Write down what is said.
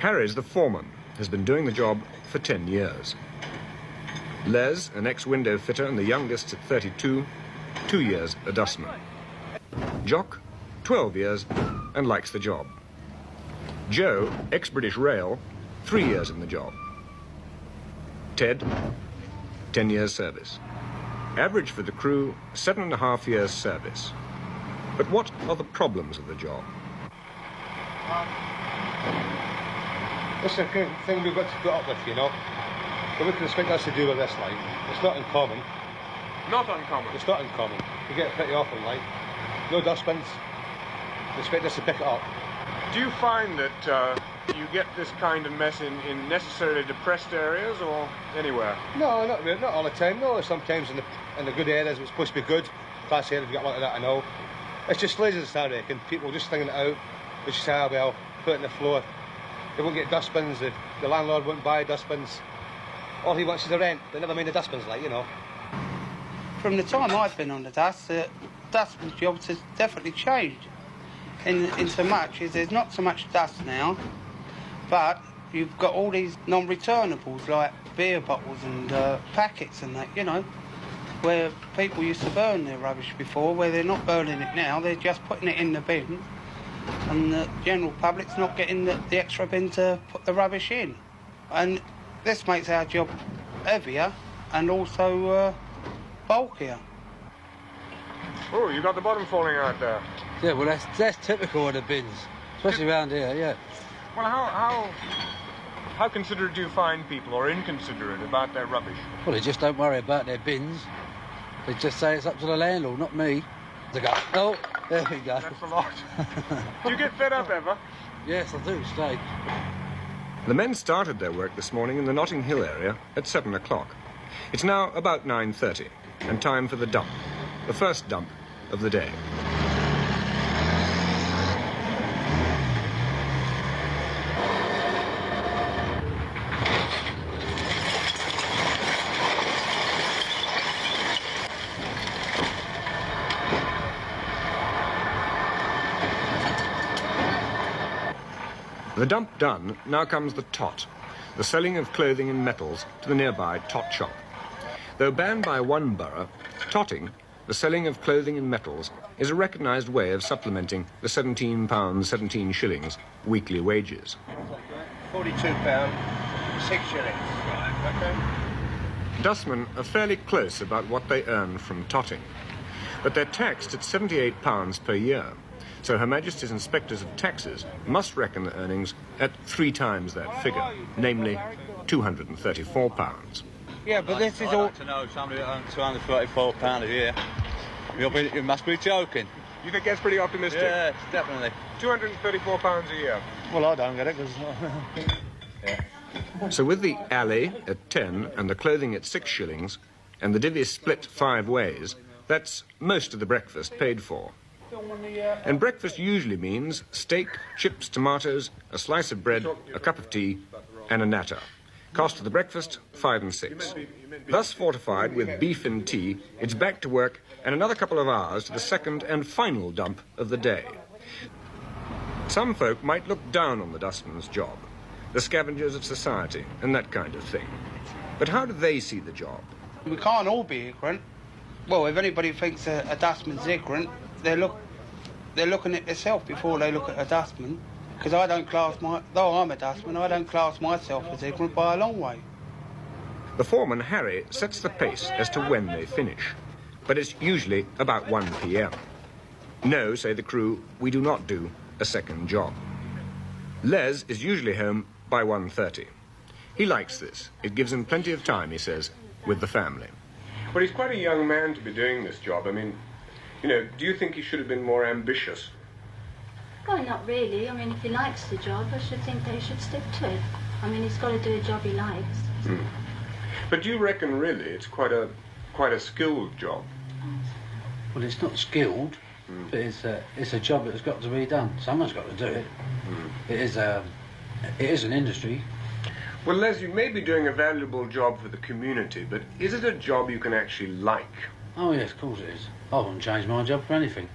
Harry's the foreman, has been doing the job for 10 years. Les, an ex-window fitter and the youngest at 32, 2 years a dustman. Jock, 12 years and likes the job. Joe, ex-British Rail, 3 years in the job. Ted, 10 years service. Average for the crew, 7.5 years service. But what are the problems of the job? This is the kind of thing we've got to put up with, you know. So we can expect us to do with this, like. It's not uncommon. Not uncommon? It's not uncommon. We get it pretty often, like. No dustbins. They expect us to pick it up. Do you find that you get this kind of mess in necessarily depressed areas or anywhere? No, not really, not all the time. No, sometimes in the good areas it's supposed to be good. Class areas we get a lot of that, I know. It's just laziness, I reckon. People just thinking it out. They just say, oh, well, put it on the floor. They won't get dustbins. The landlord won't buy dustbins. All he wants is the rent. They never mind the dustbins, like, you know. From the time I've been on the dustbin jobs has definitely changed. In so much as there's not so much dust now, but you've got all these non-returnables like beer bottles and packets and that, you know, where people used to burn their rubbish before, where they're not burning it now, they're just putting it in the bin, and the general public's not getting the extra bin to put the rubbish in. And this makes our job heavier and also bulkier. Oh, you got the bottom falling out there. Yeah, well, that's typical of the bins, especially around here, yeah. Well, how considerate do you find people, or inconsiderate, about their rubbish? Well, they just don't worry about their bins. They just say it's up to the landlord, not me. They go, oh, there we go. That's a lot. Do you get fed up ever? Yes, I do, stay. The men started their work this morning in the Notting Hill area at 7 o'clock. It's now about 9:30, and time for the dump, the first dump of the day. The dump done, now comes the tot, the selling of clothing and metals to the nearby tot shop. Though banned by one borough, totting, the selling of clothing and metals, is a recognised way of supplementing the £17, 17 shillings weekly wages. £42, 6 shillings. Right, okay. Dustmen are fairly close about what they earn from totting, but they're taxed at £78 per year. So Her Majesty's Inspectors of Taxes must reckon the earnings at 3 times that figure, namely £234. Yeah, but this is all... I'd like to know somebody that earns £234 a year. You must be joking. You think that's pretty optimistic? Yes, definitely. £234 a year. Well, I don't get it, because... So with the alley at 10 and the clothing at 6 shillings, and the divvy split 5 ways, that's most of the breakfast paid for. And breakfast usually means steak, chips, tomatoes, a slice of bread, a cup of tea, and a natter. Cost of the breakfast, 5 and 6. Thus fortified with beef and tea, it's back to work and another couple of hours to the second and final dump of the day. Some folk might look down on the dustman's job, the scavengers of society, and that kind of thing. But how do they see the job? We can't all be ignorant. Well, if anybody thinks a dustman's ignorant, they're looking at themselves before they look at a dustman. Because I don't class though I'm a dustman, I don't class myself as ignorant by a long way. The foreman, Harry, sets the pace as to when they finish. But it's usually about 1 p.m. No, say the crew, we do not do a second job. Les is usually home by 1:30. He likes this. It gives him plenty of time, he says, with the family. But he's quite a young man to be doing this job. I mean, you know, do you think he should have been more ambitious? Well, not really. I mean, if he likes the job, I should think that he should stick to it. I mean, he's got to do a job he likes. Mm. But do you reckon, really, it's quite a skilled job? Well, it's not skilled, but it's a job that's got to be done. Someone's got to do it. It is an industry. Well, Les, you may be doing a valuable job for the community, but is it a job you can actually like? Oh, yes, of course it is. I wouldn't change my job for anything.